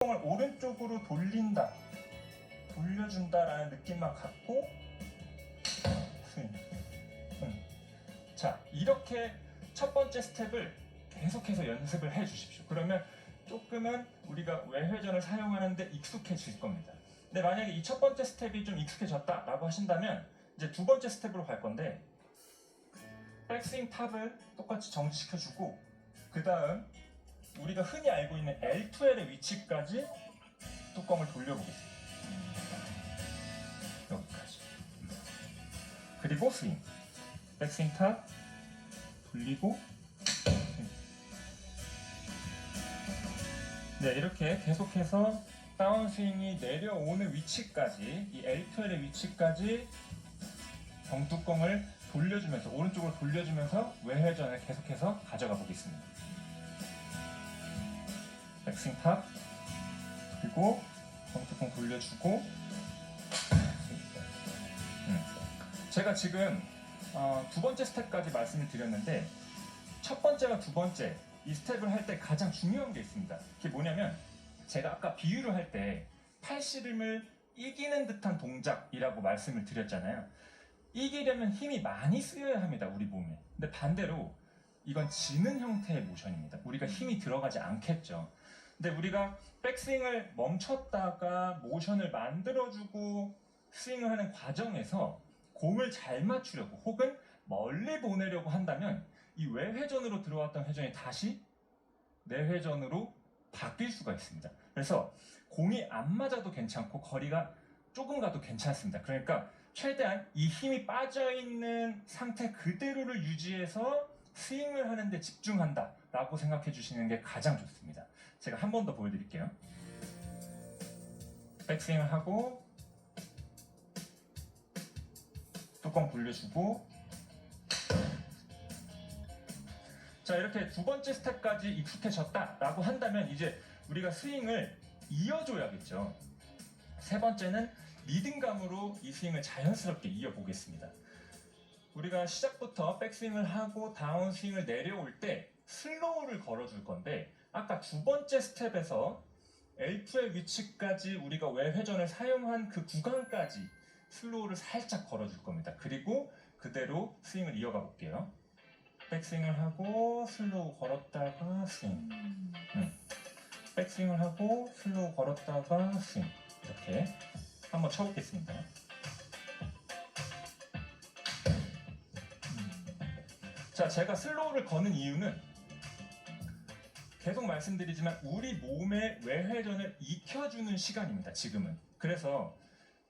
공을 오른쪽으로 돌려준다라는 느낌만 갖고 스윙. 자, 이렇게 첫 번째 스텝을 계속해서 연습을 해 주십시오. 그러면 조금은 우리가 외회전을 사용하는데 익숙해질 겁니다. 근데 만약에 이 첫 번째 스텝이 좀 익숙해졌다라고 하신다면 이제 두 번째 스텝으로 갈 건데, 백스윙 탑을 똑같이 정지시켜주고 그 다음 우리가 흔히 알고 있는 L2L의 위치까지 뚜껑을 돌려보겠습니다. 여기까지. 그리고 스윙. 백스윙 탑 돌리고 스윙. 네, 이렇게 계속해서 다운스윙이 내려오는 위치까지, 이 L2L의 위치까지 병뚜껑을 돌려주면서, 오른쪽으로 돌려주면서 외회전을 계속해서 가져가 보겠습니다. 백스윙 탑, 그리고 병뚜껑 돌려주고. 제가 지금 두 번째 스텝까지 말씀을 드렸는데, 첫 번째와 두 번째 이 스텝을 할 때 가장 중요한 게 있습니다. 그게 뭐냐면, 제가 아까 비유를 할 때 팔씨름을 이기는 듯한 동작이라고 말씀을 드렸잖아요. 이기려면 힘이 많이 쓰여야 합니다, 우리 몸에. 근데 반대로 이건 지는 형태의 모션입니다. 우리가 힘이 들어가지 않겠죠. 근데 우리가 백스윙을 멈췄다가 모션을 만들어주고 스윙을 하는 과정에서 공을 잘 맞추려고 혹은 멀리 보내려고 한다면 이 외회전으로 들어왔던 회전이 다시 내회전으로 바뀔 수가 있습니다. 그래서 공이 안 맞아도 괜찮고 거리가 조금 가도 괜찮습니다. 그러니까 최대한 이 힘이 빠져있는 상태 그대로를 유지해서 스윙을 하는데 집중한다 라고 생각해 주시는 게 가장 좋습니다. 제가 한 번 더 보여드릴게요. 백스윙을 하고 뚜껑 돌려주고, 자, 이렇게 두 번째 스텝까지 익숙해졌다 라고 한다면 이제 우리가 스윙을 이어줘야겠죠. 세 번째는 리듬감으로 이 스윙을 자연스럽게 이어보겠습니다. 우리가 시작부터 백스윙을 하고 다운스윙을 내려올 때 슬로우를 걸어줄 건데, 아까 두 번째 스텝에서 L2의 위치까지 우리가 외회전을 사용한 그 구간까지 슬로우를 살짝 걸어줄 겁니다. 그리고 그대로 스윙을 이어가 볼게요. 백스윙을 하고 슬로우 걸었다가 스윙. 백스윙을 하고 슬로우 걸었다가 스윙. 이렇게 한번 쳐보겠습니다. 자, 제가 슬로우를 거는 이유는 계속 말씀드리지만 우리 몸의 외회전을 익혀주는 시간입니다, 지금은. 그래서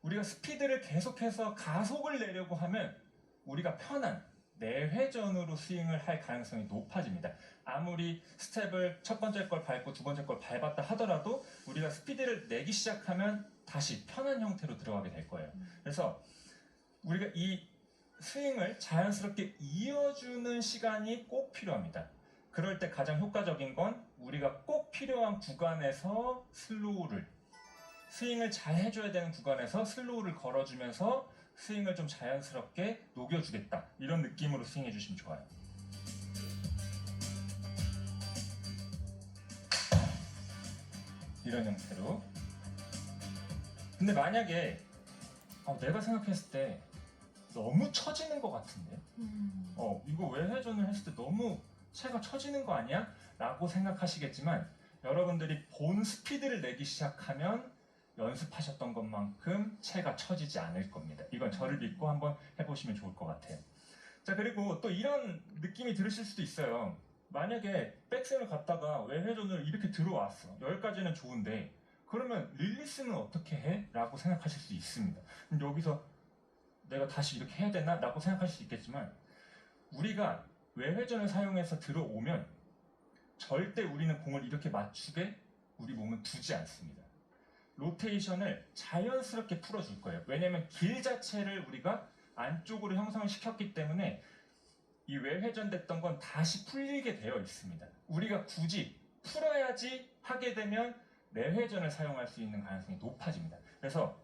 우리가 스피드를 계속해서 가속을 내려고 하면 우리가 편한 내회전으로 스윙을 할 가능성이 높아집니다. 아무리 스텝을 첫 번째 걸 밟고 두 번째 걸 밟았다 하더라도 우리가 스피드를 내기 시작하면 다시 편한 형태로 들어가게 될 거예요. 그래서 우리가 이 스윙을 자연스럽게 이어주는 시간이 꼭 필요합니다. 그럴 때 가장 효과적인 건 우리가 꼭 필요한 구간에서 스윙을 잘 해줘야 되는 구간에서 슬로우를 걸어주면서 스윙을 좀 자연스럽게 녹여주겠다, 이런 느낌으로 스윙해 주시면 좋아요. 이런 형태로. 근데 만약에 내가 생각했을 때 너무 처지는 것 같은데 이거 외회전을 했을 때 너무 채가 처지는 거 아니야? 라고 생각하시겠지만, 여러분들이 본 스피드를 내기 시작하면 연습하셨던 것만큼 채가 처지지 않을 겁니다. 이건 저를 믿고 한번 해보시면 좋을 것 같아요. 자, 그리고 또 이런 느낌이 들으실 수도 있어요. 만약에 백스윙을 갔다가 외회전을 이렇게 들어왔어. 여기까지는 좋은데 그러면 릴리스는 어떻게 해? 라고 생각하실 수 있습니다. 그럼 여기서 내가 다시 이렇게 해야 되나? 라고 생각하실 수 있겠지만, 우리가 외회전을 사용해서 들어오면 절대 우리는 공을 이렇게 맞추게 우리 몸은 두지 않습니다. 로테이션을 자연스럽게 풀어줄 거예요. 왜냐면 길 자체를 우리가 안쪽으로 형성을 시켰기 때문에 이 외회전됐던 건 다시 풀리게 되어 있습니다. 우리가 굳이 풀어야지 하게 되면 내회전을 사용할 수 있는 가능성이 높아집니다. 그래서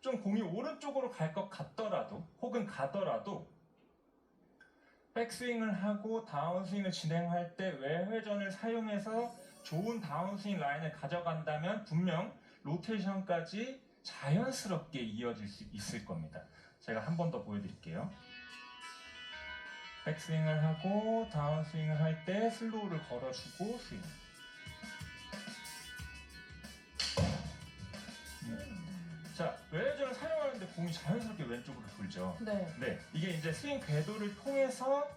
좀 공이 오른쪽으로 갈 것 같더라도 혹은 가더라도 백스윙을 하고 다운스윙을 진행할 때 외회전을 사용해서 좋은 다운스윙 라인을 가져간다면 분명 로테이션까지 자연스럽게 이어질 수 있을 겁니다. 제가 한 번 더 보여드릴게요. 백스윙을 하고 다운스윙을 할 때 슬로우를 걸어주고 스윙. 자, 웨어전을 사용하는데 공이 자연스럽게 왼쪽으로 돌죠. 네. 이게 이제 스윙 궤도를 통해서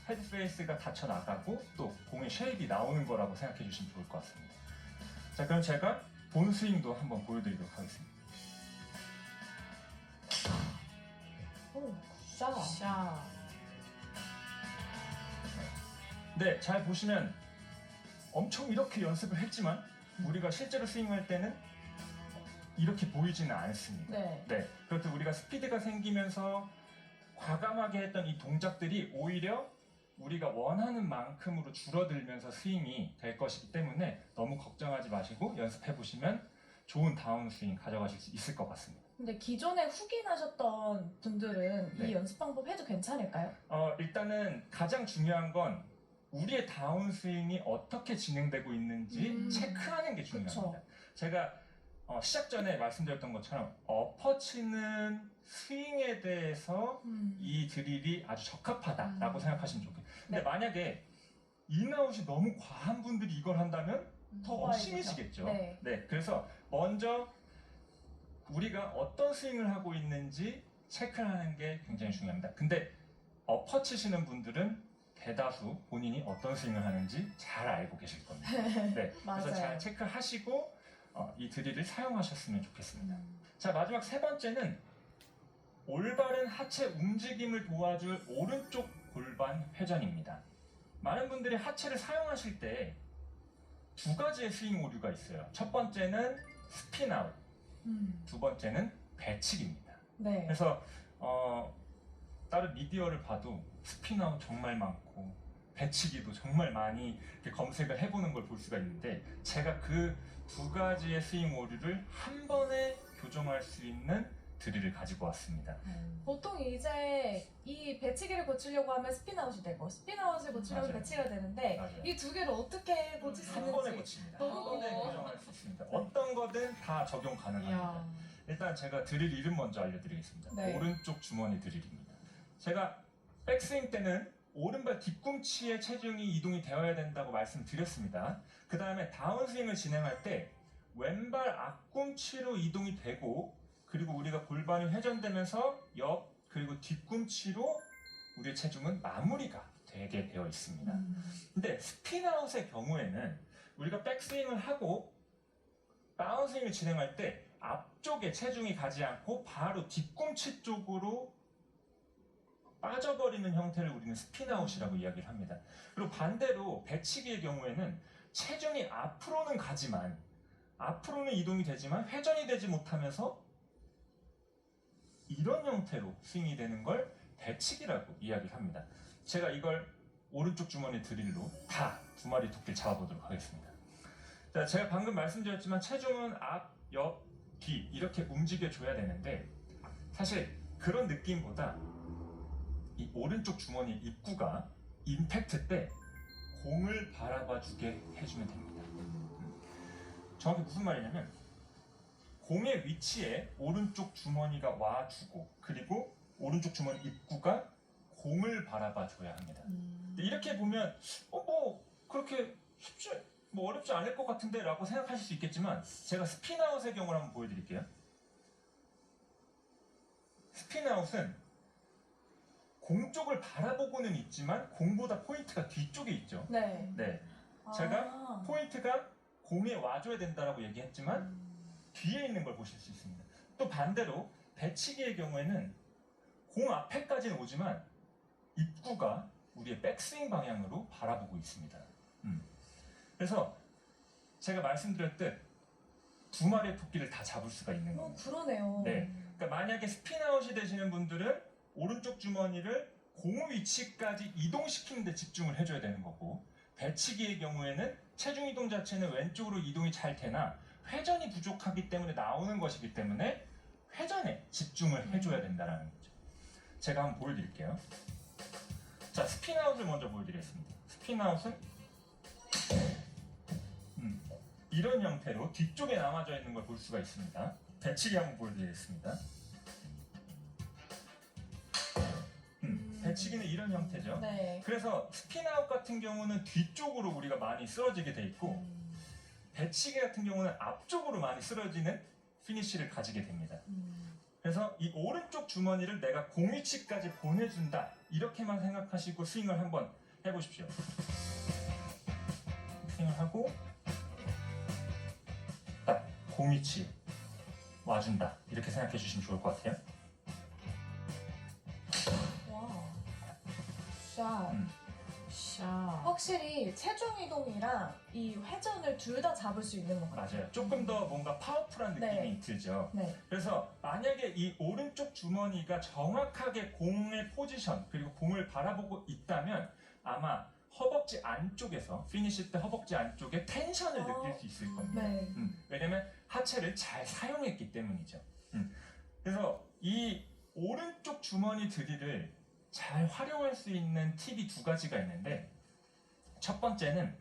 헤드페이스가 닫혀 나가고 또 공의 쉐입이 나오는 거라고 생각해 주시면 좋을 것 같습니다. 자, 그럼 제가 본 스윙도 한번 보여드리도록 하겠습니다. 오, 샷. 네, 잘 보시면 엄청 이렇게 연습을 했지만 우리가 실제로 스윙할 때는 이렇게 보이지는 않습니다. 네. 그렇다고 우리가 스피드가 생기면서 과감하게 했던 이 동작들이 오히려 우리가 원하는 만큼으로 줄어들면서 스윙이 될 것이기 때문에 너무 걱정하지 마시고 연습해 보시면 좋은 다운스윙 가져가실 수 있을 것 같습니다. 근데 기존에 후기 나셨던 분들은 네. 이 연습 방법 해도 괜찮을까요? 일단은 가장 중요한 건 우리의 다운스윙이 어떻게 진행되고 있는지 체크하는 게 중요합니다. 그쵸. 제가 시작 전에 말씀드렸던 것처럼 엎어치는 스윙에 대해서 이 드릴이 아주 적합하다라고 생각하시면 좋겠어요. 근데 네. 만약에 인아웃이 너무 과한 분들이 이걸 한다면 더 봐야겠죠. 심해지겠죠. 네. 그래서 먼저 우리가 어떤 스윙을 하고 있는지 체크를 하는 게 굉장히 중요합니다. 근데 엎어치시는 분들은 대다수 본인이 어떤 스윙을 하는지 잘 알고 계실 겁니다. 그래서 맞아요. 잘 체크하시고 이 드릴을 사용하셨으면 좋겠습니다. 자, 마지막 세 번째는 올바른 하체 움직임을 도와줄 오른쪽 골반 회전입니다. 많은 분들이 하체를 사용하실 때 두 가지의 스윙 오류가 있어요. 첫 번째는 스핀아웃, 두 번째는 배치기입니다. 네. 그래서 다른 미디어를 봐도 스핀아웃 정말 많고 배치기도 정말 많이 이렇게 검색을 해보는 걸 볼 수가 있는데 제가 그 두 가지의 스윙 오류를 한 번에 교정할 수 있는 드릴을 가지고 왔습니다. 보통 이제 이 배치기를 고치려고 하면 스핀아웃이 되고 스핀아웃을 고치려면 맞아요. 배치가 되는데 맞아요. 이 두 개를 어떻게 고칠 수 한 번에 있는지 고칩니다. 한 너무 번에 궁금해요. 교정할 수 있습니다. 어떤 거든 다 적용 가능합니다. 일단 제가 드릴 이름 먼저 알려드리겠습니다. 네. 오른쪽 주머니 드릴입니다. 제가 백스윙 때는 오른발 뒤꿈치에 체중이 이동이 되어야 된다고 말씀드렸습니다. 그 다음에 다운스윙을 진행할 때 왼발 앞꿈치로 이동이 되고 그리고 우리가 골반이 회전되면서 옆 그리고 뒤꿈치로 우리의 체중은 마무리가 되게 되어 있습니다. 근데 스핀아웃의 경우에는 우리가 백스윙을 하고 다운스윙을 진행할 때 앞쪽에 체중이 가지 않고 바로 뒤꿈치 쪽으로 빠져버리는 형태를 우리는 스핀아웃이라고 이야기를 합니다. 그리고 반대로 배치기의 경우에는 체중이 앞으로는 가지만 앞으로는 이동이 되지만 회전이 되지 못하면서 이런 형태로 스윙이 되는 걸 배치기라고 이야기를 합니다. 제가 이걸 오른쪽 주머니 드릴로 다 두 마리 토끼를 잡아보도록 하겠습니다. 자, 제가 방금 말씀드렸지만 체중은 앞, 옆, 뒤 이렇게 움직여줘야 되는데 사실 그런 느낌보다 이 오른쪽 주머니 입구가 임팩트 때 공을 바라봐주게 해주면 됩니다. 정확히 무슨 말이냐면 공의 위치에 오른쪽 주머니가 와주고 그리고 오른쪽 주머니 입구가 공을 바라봐줘야 합니다. 근데 이렇게 보면 뭐 그렇게 쉽지 뭐 어렵지 않을 것 같은데 라고 생각하실 수 있겠지만 제가 스핀아웃의 경우를 한번 보여드릴게요. 스핀아웃은 공 쪽을 바라보고는 있지만 공보다 포인트가 뒤쪽에 있죠. 네. 제가 포인트가 공에 와줘야 된다라고 얘기했지만 뒤에 있는 걸 보실 수 있습니다. 또 반대로 배치기의 경우에는 공 앞에까지는 오지만 입구가 우리의 백스윙 방향으로 바라보고 있습니다. 그래서 제가 말씀드렸듯 두 마리의 토끼를 다 잡을 수가 있는 겁니다. 그러네요. 그러니까 만약에 스핀아웃이 되시는 분들은 오른쪽 주머니를 공 위치까지 이동시키는 데 집중을 해줘야 되는 거고 배치기의 경우에는 체중 이동 자체는 왼쪽으로 이동이 잘 되나 회전이 부족하기 때문에 나오는 것이기 때문에 회전에 집중을 해줘야 된다는 거죠. 제가 한번 보여드릴게요. 자, 스핀아웃을 먼저 보여드리겠습니다. 스핀아웃은 이런 형태로 뒤쪽에 남아져 있는 걸 볼 수가 있습니다. 배치기 한번 보여드리겠습니다. 배치기는 이런 형태죠. 네. 그래서 스피나웃 같은 경우는 뒤쪽으로 우리가 많이 쓰러지게 돼 있고 배치기 같은 경우는 앞쪽으로 많이 쓰러지는 피니쉬를 가지게 됩니다. 그래서 이 오른쪽 주머니를 내가 공 위치까지 보내준다 이렇게만 생각하시고 스윙을 한번 해보십시오. 스윙을 하고 딱 공 위치 와준다 이렇게 생각해 주시면 좋을 것 같아요. 와. 샷. 샤. 확실히 체중 이동이랑 이 회전을 둘 다 잡을 수 있는 것 같아요. 맞아요. 조금 더 뭔가 파워풀한 느낌이 네. 들죠. 네. 그래서 만약에 이 오른쪽 주머니가 정확하게 공의 포지션 그리고 공을 바라보고 있다면 아마 허벅지 안쪽에서 피니시 때 허벅지 안쪽에 텐션을 느낄 수 있을 겁니다. 네. 왜냐면 하체를 잘 사용했기 때문이죠. 그래서 이 오른쪽 주머니 드릴을 잘 활용할 수 있는 팁이 두 가지가 있는데 첫 번째는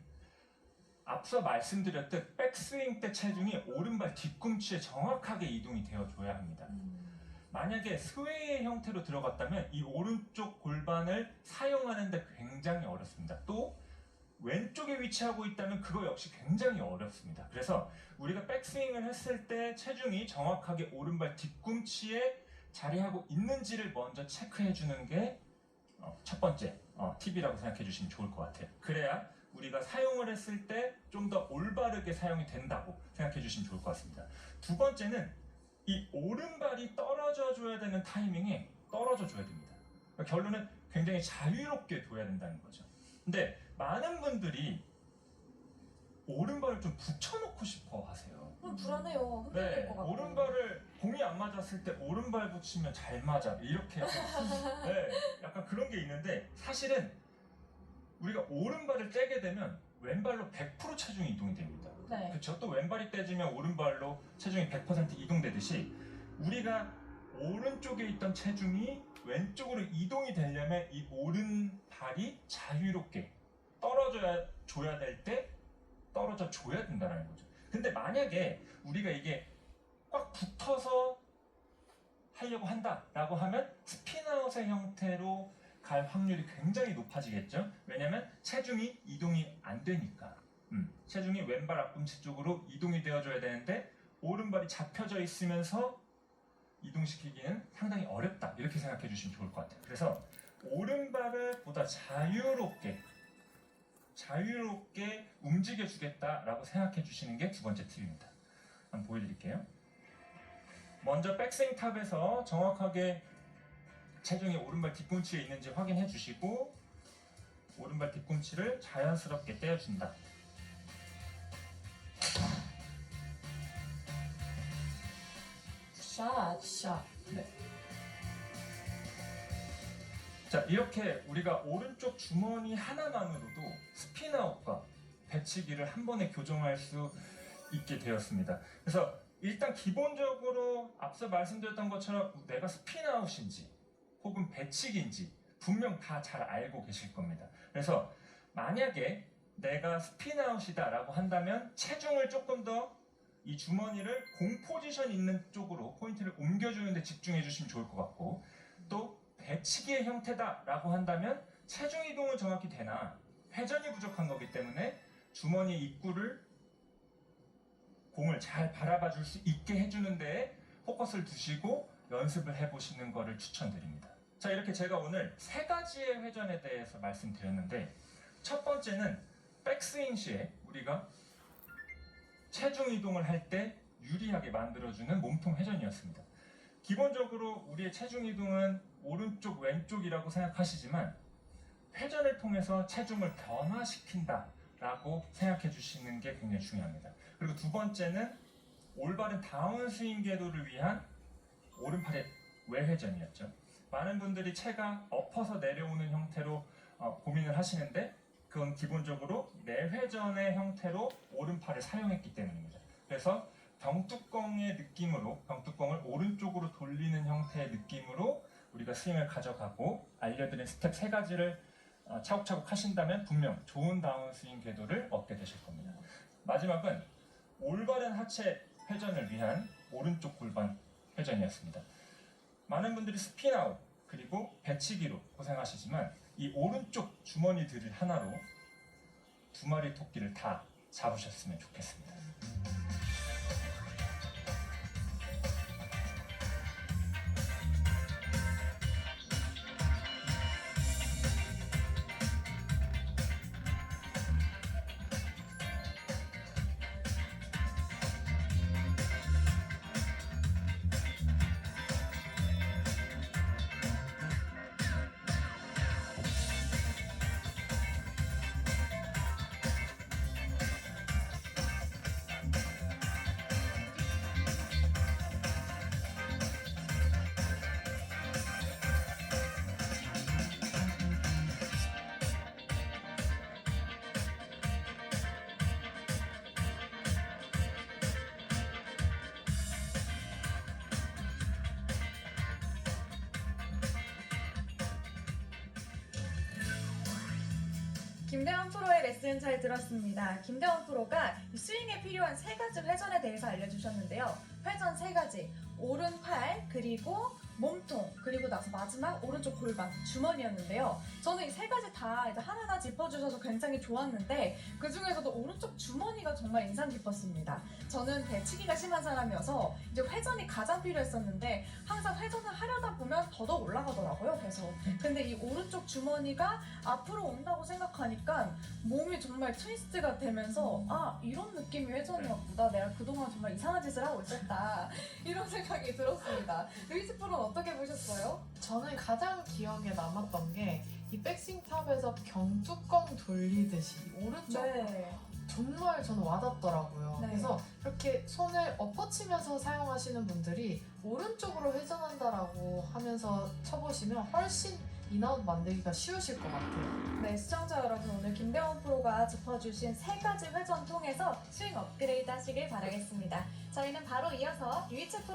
앞서 말씀드렸듯 백스윙 때 체중이 오른발 뒤꿈치에 정확하게 이동이 되어줘야 합니다. 만약에 스웨이의 형태로 들어갔다면 이 오른쪽 골반을 사용하는데 굉장히 어렵습니다. 또 왼쪽에 위치하고 있다면 그거 역시 굉장히 어렵습니다. 그래서 우리가 백스윙을 했을 때 체중이 정확하게 오른발 뒤꿈치에 자리하고 있는지를 먼저 체크해 주는 게 첫 번째 팁이라고 생각해 주시면 좋을 것 같아요. 그래야 우리가 사용을 했을 때 좀 더 올바르게 사용이 된다고 생각해 주시면 좋을 것 같습니다. 두 번째는 이 오른발이 떨어져 줘야 되는 타이밍에 떨어져 줘야 됩니다. 그러니까 결론은 굉장히 자유롭게 둬야 된다는 거죠. 근데 많은 분들이 오른발을 좀 붙여놓고 싶어 하세요. 불안해요. 흔들릴 네, 것 같고. 오른발을 공이 안 맞았을 때 오른발 붙이면 잘 맞아 이렇게 네, 약간 그런 게 있는데 사실은 우리가 오른발을 떼게 되면 왼발로 100% 체중이 이동이 됩니다. 네. 그렇죠? 또 왼발이 떼지면 오른발로 체중이 100% 이동되듯이 우리가 오른쪽에 있던 체중이 왼쪽으로 이동이 되려면 이 오른발이 자유롭게 떨어져 줘야 될 때 떨어져 줘야 된다는 거죠. 근데 만약에 우리가 이게 꽉 붙어서 하려고 한다라고 하면 스피나웃의 형태로 갈 확률이 굉장히 높아지겠죠. 왜냐면 체중이 이동이 안 되니까. 체중이 왼발 앞꿈치 쪽으로 이동이 되어줘야 되는데 오른발이 잡혀져 있으면서 이동시키기는 상당히 어렵다 이렇게 생각해 주시면 좋을 것 같아요. 그래서 오른발을 보다 자유롭게 움직여 주겠다라고 생각해 주시는 게 두 번째 팁입니다. 한번 보여드릴게요. 먼저 백스윙 탑에서 정확하게 체중이 오른발 뒤꿈치에 있는지 확인해 주시고 오른발 뒤꿈치를 자연스럽게 떼어준다. 샷. 샤. 자, 이렇게 우리가 오른쪽 주머니 하나만으로도 스피나웃과 배치기를 한 번에 교정할 수 있게 되었습니다. 그래서 일단 기본적으로 앞서 말씀드렸던 것처럼 내가 스피나웃인지 혹은 배치기인지 분명 다 잘 알고 계실 겁니다. 그래서 만약에 내가 스피나웃이다 라고 한다면 체중을 조금 더 이 주머니를 공 포지션 있는 쪽으로 포인트를 옮겨주는 데 집중해 주시면 좋을 것 같고 또 배치기의 형태다 라고 한다면 체중 이동은 정확히 되나 회전이 부족한 거기 때문에 주머니 입구를 공을 잘 바라봐 줄 수 있게 해주는 데에 포커스를 두시고 연습을 해보시는 거를 추천드립니다. 자, 이렇게 제가 오늘 세 가지의 회전에 대해서 말씀드렸는데 첫 번째는 백스윙 시에 우리가 체중 이동을 할 때 유리하게 만들어주는 몸통 회전이었습니다. 기본적으로 우리의 체중 이동은 오른쪽 왼쪽이라고 생각하시지만 회전을 통해서 체중을 변화시킨다라고 생각해 주시는 게 굉장히 중요합니다. 그리고 두 번째는 올바른 다운스윙 궤도를 위한 오른팔의 외회전이었죠. 많은 분들이 체가 엎어서 내려오는 형태로 고민을 하시는데 그건 기본적으로 내회전의 형태로 오른팔을 사용했기 때문입니다. 그래서 병뚜껑의 느낌으로 병뚜껑을 오른쪽으로 돌리는 형태의 느낌으로 우리가 스윙을 가져가고 알려드린 스텝 세 가지를 차곡차곡 하신다면 분명 좋은 다운스윙 궤도를 얻게 되실 겁니다. 마지막은 올바른 하체 회전을 위한 오른쪽 골반 회전이었습니다. 많은 분들이 스피나웃 그리고 배치기로 고생하시지만 이 오른쪽 주머니들을 하나로 두 마리 토끼를 다 잡으셨으면 좋겠습니다. 김대원 프로의 레슨 잘 들었습니다. 김대원 프로가 이 스윙에 필요한 세 가지 회전에 대해서 알려주셨는데요. 회전 세 가지, 오른팔, 그리고 몸통, 그리고 나서 마지막 오른쪽 골반, 주머니였는데요. 저는 이 세 가지 다 이제 하나하나 짚어주셔서 굉장히 좋았는데 그 중에서도 오른쪽 주머니가 정말 인상 깊었습니다. 저는 배치기가 심한 사람이어서 이제 회전이 가장 필요했었는데 항상 회전을 하려다 보면 더더욱 올라가더라고요, 계속. 근데 이 오른쪽 주머니가 앞으로 온다고 생각하니까 몸이 정말 트위스트가 되면서 아, 이런 느낌이 회전이었구나. 내가 그동안 정말 이상한 짓을 하고 있었다. 이런 생각이 들었습니다. 루이스 프로는 어떻게 보셨어요? 저는 가장 기억에 남았던 게 이 백스윙 탑에서 병뚜껑 돌리듯이 오른쪽 네. 정말 저는 와닿더라고요. 네. 그래서 이렇게 손을 엎어치면서 사용하시는 분들이 오른쪽으로 회전한다라고 하면서 쳐보시면 훨씬 인아웃 만들기가 쉬우실 것 같아요. 네, 시청자 여러분, 오늘 김대원 프로가 짚어주신 세 가지 회전 통해서 스윙 업그레이드 하시길 바라겠습니다. 저희는 바로 이어서 유이체 프로